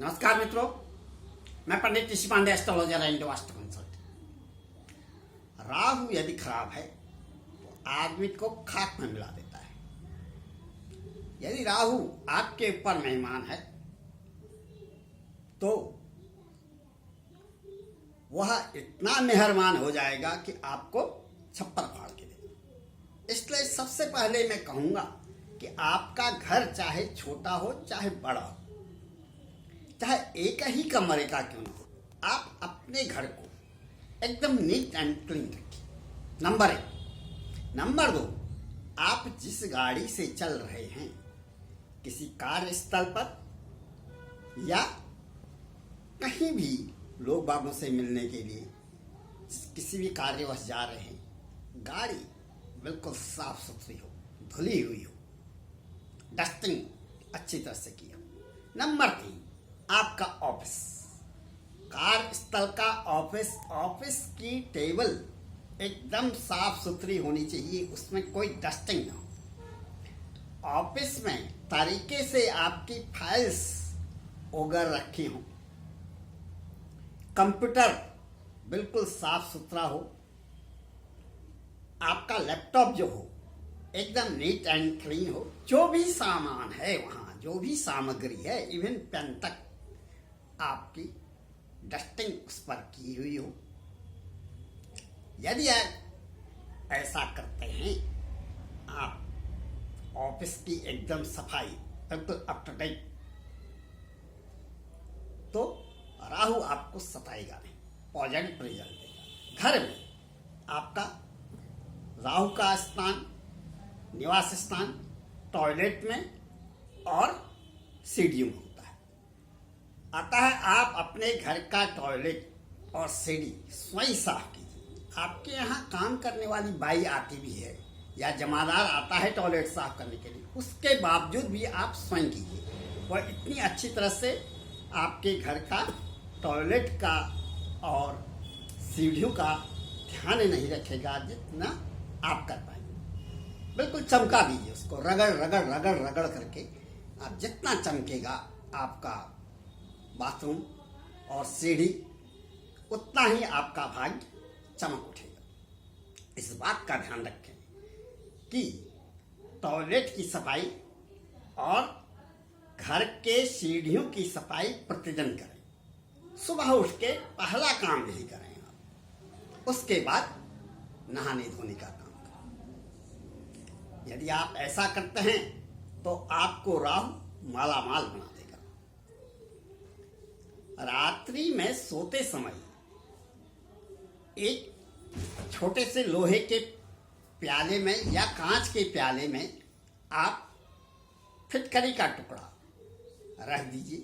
नमस्कार मित्रों, मैं Pandit Rishi Pandey, astrologer and vastu consultant. Rahu यदि खराब है तो आदमी को खाक में मिला देता है। यदि राहु आपके ऊपर मेहमान है तो वह इतना मेहरबान हो जाएगा कि आपको छप्पर फाड़ के देगा। इसलिए सबसे पहले मैं कहूंगा कि आपका घर चाहे छोटा हो चाहे बड़ा हो, चाहे एक ही कमरे का क्यों ना हो, आप अपने घर को एकदम नीट एंड क्लीन रखिए। नंबर 1। नंबर 2, आप जिस गाड़ी से चल रहे हैं, किसी कार्यस्थल पर या कहीं भी लोग बागों से मिलने के लिए किसी भी कार्यवश जा रहे हैं, गाड़ी बिल्कुल साफ सुथरी हो, धुली हुई हो, डस्टिंग अच्छी तरह से की हो। नंबर 3, आपका ऑफिस, कार्यस्थल का ऑफिस की टेबल एकदम साफ सुथरी होनी चाहिए, उसमें कोई डस्टिंग ना हो। ऑफिस में तरीके से आपकी फाइल्स उगर रखी हो, कंप्यूटर बिल्कुल साफ सुथरा हो, आपका लैपटॉप जो हो एकदम नीट एंड क्लीन हो, जो भी सामान है वहाँ, जो भी सामग्री है, इवन पेन तक आपकी डस्टिंग उस पर की हुई हो। यदि आप ऐसा करते हैं, आप ऑफिस की एकदम सफाई बिल्कुल अप टू डेट, तो राहु आपको सताएगा नहीं, पॉजिटिव रिजल्ट देगा। घर में आपका राहु का स्थान, निवास स्थान टॉयलेट में और सीढ़ियों में होता है। अतः आप अपने घर का टॉयलेट और सीढ़ी स्वयं साफ कीजिए। आपके यहाँ काम करने वाली बाई आती भी है या जमादार आता है टॉयलेट साफ करने के लिए, उसके बावजूद भी आप स्वयं कीजिए। वह इतनी अच्छी तरह से आपके घर का टॉयलेट का और सीढ़ियों का ध्यान नहीं रखेगा जितना आप कर पाएंगे। बिल्कुल चमका दीजिए उसको, रगड़ रगड़ रगड़ रगड़ करके आप जितना चमकेगा आपका बाथरूम और सीढ़ी, उतना ही आपका भाग्य चमक उठेगा। इस बात का ध्यान रखें कि टॉयलेट की सफाई और घर के सीढ़ियों की सफाई प्रतिदिन करें। सुबह उठ के पहला काम यही करें आप, उसके बाद नहाने धोने का काम करें। यदि आप ऐसा करते हैं तो आपको राहु मालामाल बना देगा। रात्रि में सोते समय एक छोटे से लोहे के प्याले में या कांच के प्याले में आप फिटकरी का टुकड़ा रख दीजिए।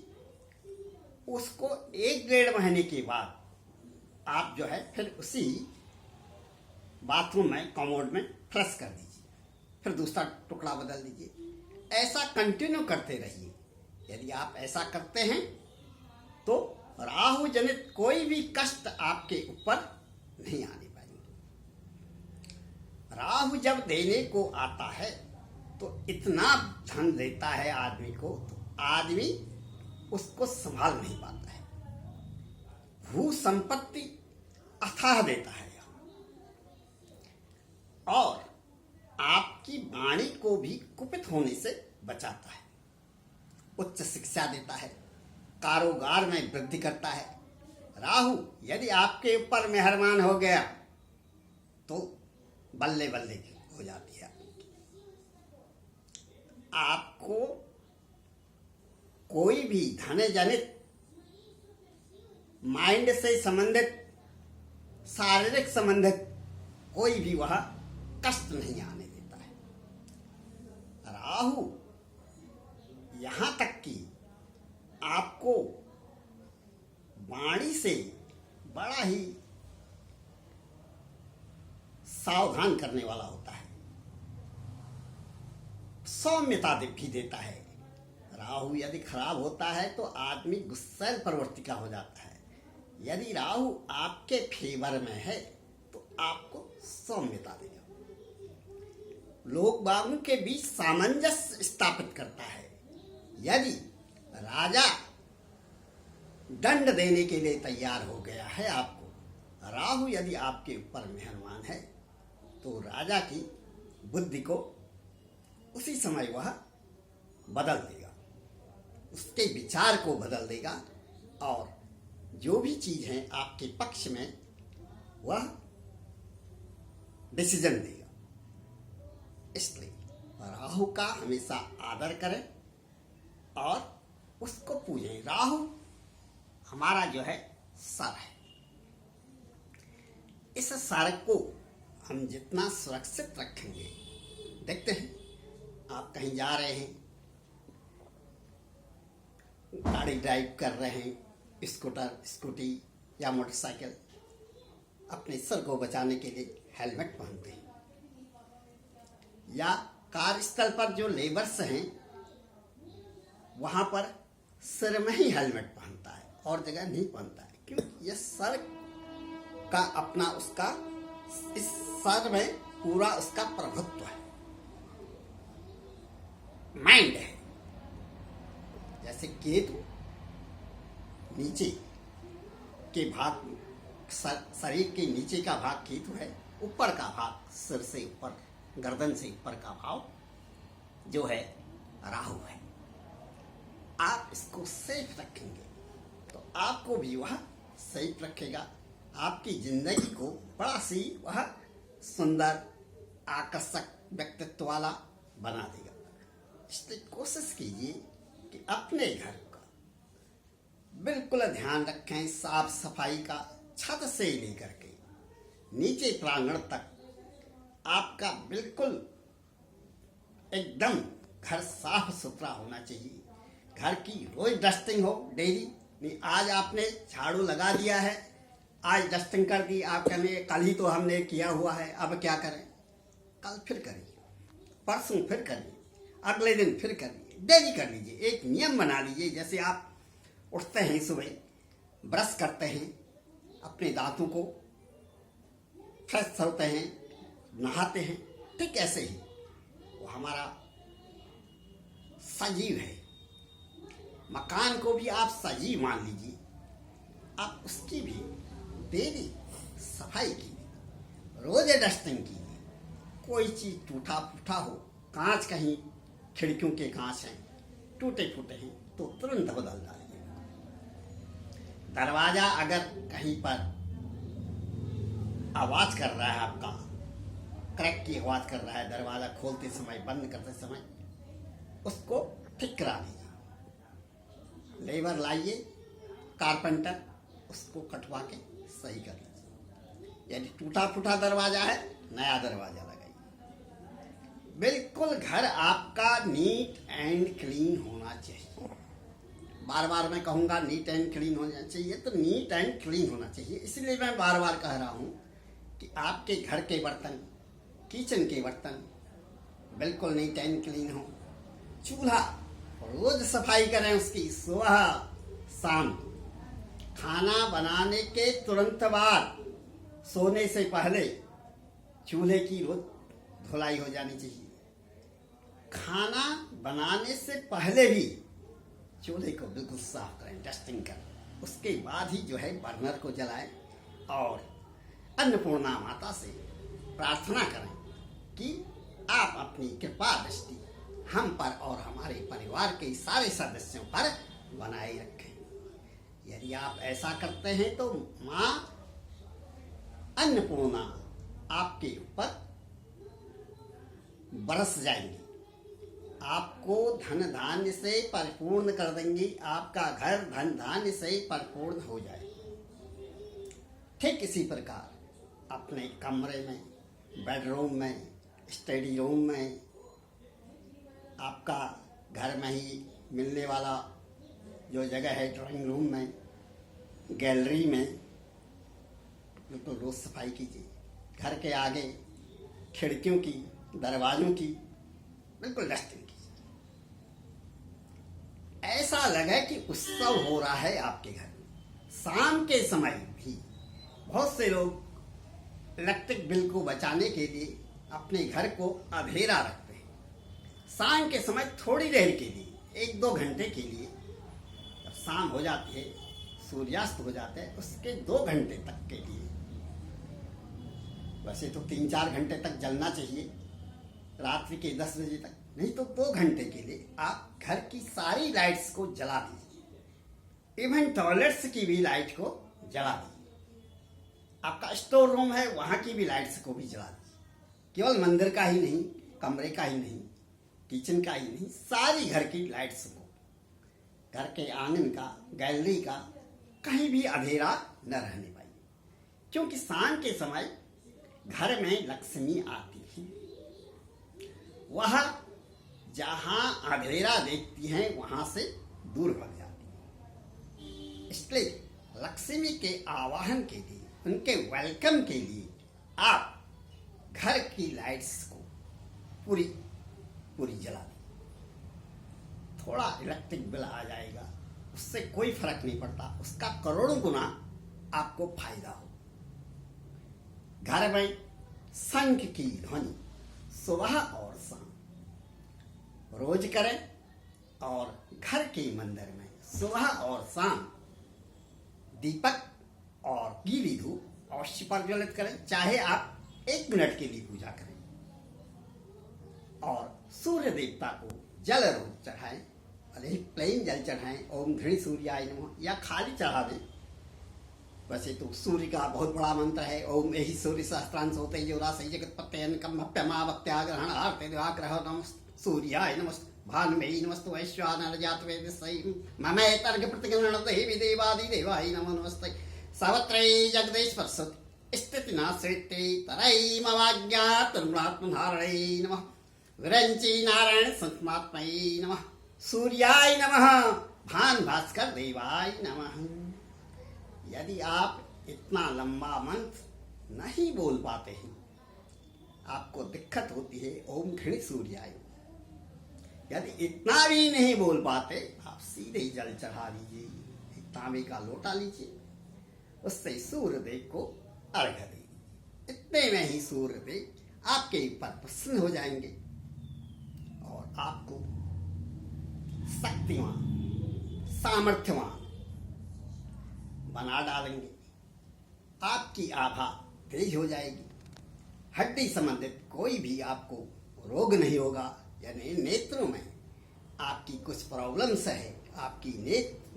उसको 1-1.5 महीने के बाद आप जो है फिर उसी बाथरूम में कमोड में फ्लश कर दीजिए, फिर दूसरा टुकड़ा बदल दीजिए। ऐसा कंटिन्यू करते रहिए। यदि आप ऐसा करते हैं तो राहु जनित कोई भी कष्ट आपके ऊपर नहीं आने पाएंगे। राहु जब देने को आता है तो इतना धन देता है आदमी को, तो आदमी उसको संभाल नहीं पाता है। भू संपत्ति अथाह देता है और आपकी वाणी को भी कुपित होने से बचाता है। उच्च शिक्षा देता है, कारोबार में वृद्धि करता है। राहु यदि आपके ऊपर मेहरबान हो गया तो बल्ले बल्ले हो जाती है। आपको कोई भी धन जनित, माइंड से संबंधित, शारीरिक संबंधित कोई भी वह कष्ट नहीं आने देता है। राहु यहां तक कि आपको वाणी से बड़ा ही सावधान करने वाला होता है, सौम्यता भी देता है। राहु यदि खराब होता है तो आदमी गुस्सैल प्रवृत्ति का हो जाता है। यदि राहु आपके फेवर में है तो आपको सौम्यता देगा, लोग बागों के बीच सामंजस्य स्थापित करता है। यदि राजा दंड देने के लिए तैयार हो गया है आपको। राहु यदि आपके ऊपर मेहरबान है तो राजा की बुद्धि को उसी समय वह बदल देगा, उसके विचार को बदल देगा और जो भी चीज है आपके पक्ष में वह डिसीजन देगा। इसलिए राहु का हमेशा आदर करें और उसको पूजें। राहु हमारा जो है सर है। इस सर को हम जितना सुरक्षित रखेंगे, देखते हैं आप कहीं जा रहे हैं, गाड़ी ड्राइव कर रहे हैं, स्कूटर, स्कूटी या मोटरसाइकिल, अपने सर को बचाने के लिए हेलमेट पहनते हैं। या कार्यस्थल पर जो लेबर्स हैं वहां पर सिर में ही हेलमेट पहनता है और जगह नहीं पहनता है, क्योंकि यह सर का अपना उसका इस सर में पूरा उसका प्रभुत्व है, माइंड है। जैसे केतु नीचे के भाग, शरीर के नीचे का भाग केतु है, ऊपर का भाग सिर से ऊपर, गर्दन से ऊपर का भाव जो है राहु है। आप इसको सेफ रखेंगे तो आपको भी वह सेफ रखेगा, आपकी जिंदगी को बड़ा सी वह सुंदर आकर्षक व्यक्तित्व वाला बना देगा। इसलिए कोशिश कीजिए कि अपने घर का बिल्कुल ध्यान रखें, साफ सफाई का, छत से लेकर के नीचे प्रांगण तक आपका बिल्कुल एकदम घर साफ सुथरा होना चाहिए। घर की रोज डस्टिंग हो डेली, नहीं आज आपने झाड़ू लगा दिया है, आज डस्टिंग कर दी, आप कहेंगे कल ही तो हमने किया हुआ है, अब क्या करें, कल फिर करिए, परसों फिर करिए, अगले दिन फिर करिए, डेली कर लीजिए। एक नियम बना लीजिए, जैसे आप उठते हैं सुबह, ब्रश करते हैं, अपने दांतों को फ्रेश होते हैं, नहाते हैं, ठीक ऐसे ही वो हमारा सजीव है। मकान को भी आप सजीव मान लीजिए, आप उसकी भी डेली सफाई कीजिए, रोज डस्टिंग कीजिए। कोई चीज टूटा फूटा हो, कांच कहीं खिड़कियों के कांच हैं टूटे फूटे हैं तो तुरंत बदल डालिए। दरवाजा अगर कहीं पर आवाज कर रहा है, आपका क्रैक की आवाज कर रहा है, दरवाजा खोलते समय बंद करते समय, उसको ठीक करा लीजिए। लेबर लाइए, कारपेंटर, उसको कटवा के सही कर लीजिए। यदि टूटा फूटा दरवाजा है, नया दरवाजा लगाइए। बिल्कुल घर आपका नीट एंड क्लीन होना चाहिए। बार बार मैं कहूँगा नीट एंड क्लीन होना चाहिए, तो नीट एंड क्लीन होना चाहिए। इसलिए मैं बार बार कह रहा हूँ कि आपके घर के बर्तन, किचन के बर्तन बिल्कुल नीट एंड क्लीन हो। चूल्हा रोज सफाई करें उसकी, सुबह शाम। खाना बनाने के तुरंत बाद, सोने से पहले चूल्हे की रोज धुलाई हो जानी चाहिए। खाना बनाने से पहले भी चूल्हे को बिल्कुल साफ करें, डस्टिंग करें। उसके बाद ही जो है बर्नर को जलाएं और अन्नपूर्णा माता से प्रार्थना करें कि आप अपनी कृपा दृष्टि हम पर और हमारे परिवार के सारे सदस्यों पर बनाए रखें। यदि आप ऐसा करते हैं तो माँ अन्नपूर्णा आपके ऊपर बरस जाएंगी, आपको धन धान्य से परिपूर्ण कर देंगी, आपका घर धन धान्य से परिपूर्ण हो जाए। ठीक इसी प्रकार अपने कमरे में, बेडरूम में, स्टडी रूम में, आपका घर में ही मिलने वाला जो जगह है, ड्राइंग रूम में, गैलरी में, बिल्कुल रोज सफाई कीजिए। घर के आगे खिड़कियों की, दरवाजों की बिल्कुल डस्टिंग कीजिए। ऐसा लगे कि उत्सव हो रहा है आपके घर में। शाम के समय भी बहुत से लोग इलेक्ट्रिक बिल को बचाने के लिए अपने घर को अंधेरा रखते हैं। शाम के समय थोड़ी देर के लिए, 1-2 घंटे के लिए, जब शाम हो जाती है, सूर्यास्त हो जाते हैं उसके 2 घंटे तक के लिए, वैसे तो 3-4 घंटे तक जलना चाहिए, रात्रि के 10 बजे तक, नहीं तो 2 घंटे के लिए आप घर की सारी लाइट्स को जला दीजिए, इवन टॉयलेट्स की भी लाइट को जला दीजिए, आपका स्टोर रूम है वहां की भी लाइट्स को भी जला दीजिए, केवल मंदिर का ही नहीं, कमरे का ही नहीं, किचन का ही नहीं, सारी घर की लाइट्स को, घर के आंगन का, गैलरी का, कहीं भी अंधेरा न रहने पाए, क्योंकि शाम के समय घर में लक्ष्मी आती है, वह जहां अंधेरा देखती हैं वहां से दूर भाग जाती है। इसलिए लक्ष्मी के आवाहन के लिए, उनके वेलकम के लिए आप घर की लाइट्स को पूरी जला दें। थोड़ा इलेक्ट्रिक बिल आ जाएगा, उससे कोई फर्क नहीं पड़ता, उसका करोड़ों गुना आपको फायदा हो। घर में शंख की ध्वनि सुबह और शाम रोज करें, और घर के मंदिर में सुबह और शाम दीपक और गीली धूप अवश्य प्रज्वलित करें, चाहे आप 1 मिनट के लिए पूजा करें, और सूर्य देवता को जल रोज चढ़ाएं, भले ही प्लेन जल चढ़ाएं, ओम घृणी सूर्याय नमः, या खाली चढ़ा दें। वैसे तो सूर्य का बहुत बड़ा मंत्र है, ओम यही सूर्य सहस्त्रांश होते ही जोरा सही जगत पत्यन भप्यमा भक्त्याग्रहण आरते दिवाग्रह नमस्ते सूर्याय नमस्ते भानुमयी नमस्ते वैश्वानर जातवेद सही ममे तर्ग प्रतिगमन देवी देवादि देवाय नमो नमस्ते सावत्रै जगदेश्वर सुत स्थिति नाश्रिते तरई मवाज्ञा तरुणात्म धारणै नमः विरंची नारायण संतमात्मयै नमः सूर्याय नमः भान भास्कर देवाय नमः। यदि आप इतना लंबा मंत्र नहीं बोल पाते हैं, आपको दिक्कत होती है ओम घृणी सूर्याय, यदि इतना भी नहीं बोल पाते, आप सीधे ही जल चढ़ा लीजिए, एक तांबे का लोटा लीजिए, उससे सूर्यदेव को अर्घ दीजिए। इतने में ही सूर्यदेव आपके ऊपर प्रसन्न हो जाएंगे और आपको शक्तिमान, सामर्थ्यवान बना डालेंगे। आपकी आभा तेज हो जाएगी, हड्डी संबंधित कोई भी आपको रोग नहीं होगा, यानी नेत्रों में आपकी कुछ प्रॉब्लम्स है, आपकी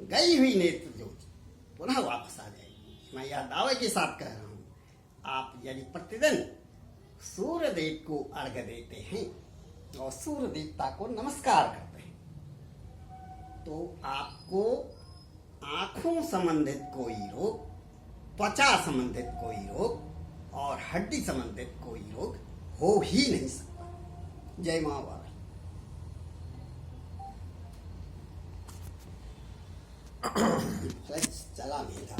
गई हुई नेत्र जो पुनः वापस आ जाएगी। मैं यह दावे के साथ कह रहा हूँ, आप यदि प्रतिदिन सूर्य देव को अर्घ देते हैं और सूर्य देवता को नमस्कार करते हैं, तो आपको आंखों संबंधित कोई रोग, त्वचा संबंधित कोई रोग और हड्डी संबंधित कोई रोग हो ही नहीं सकता। जय मां वाली। चला नहीं था।